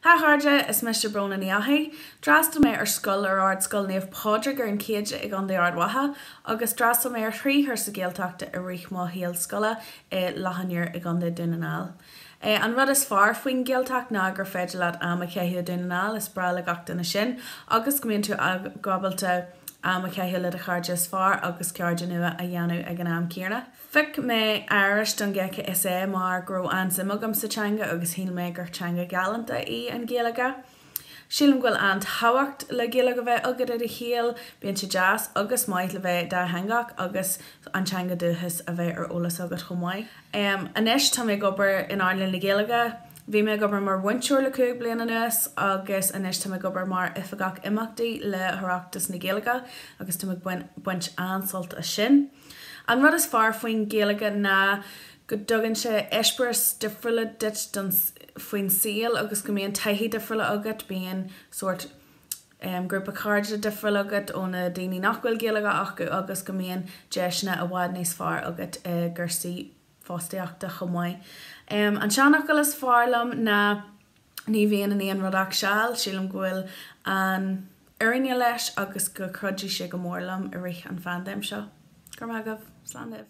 Tá háde is Mr. Bróna Ní Eachaidh, drastal mé ar scoil ar ard scoil níomh pádraig ar an céide ag an ard watha, agus drastal mé ar thríthir sa géalteachta a rith má híal scola lehanníir ag an dunanáil. An rud is fearr faoin géalteach ná gur féidir leat am céithú dunanáil is bra le gach duna sin, agus go mbíonn tú gobalta am céithú le a chairde is fearr agus cearde nua a dhéanú ag an am céarna. Fic mé airis don GCSE mar gro an simagam sa teanga agus híl mé gur teanga galanta í an Ghaeilge. Sílim ghfuil an hahacht le Ghaeilge bheith agad ar a híal, bíonn si jazz agus maith le bheith dá hangach agus an teanga dúchas a bheith ar olalas agad chomáid. Anis tá mé gobar in Ireland le Ghaeilge, bhí mé gobar mar winseúr le 2 bliana anuas agus anis tá mé gobar mar ifigach imachtaí le threachtas na Ghaeilge agus tá mé buint ansalt a sin. An rud is fearr faoin Ghaeilge ná go dtugann sé eispras difriúla dit don faoin síl agus go mbíonn taithí difriúla agat bíonn sort grúpa cáirde difriúla agat óna daoine nach bhfuil Ghaeilge ach agus go mbíonn deisna a bhád níos fearr agat gursaí fástaíochta chomáid. An seanachil is fearlam ná ní bhíon in aon rudach seáil, sílim ghfuil an uirne leis agus go crudí sé go mórlam a rith an fandéim seo. Gur magadh, slán libh.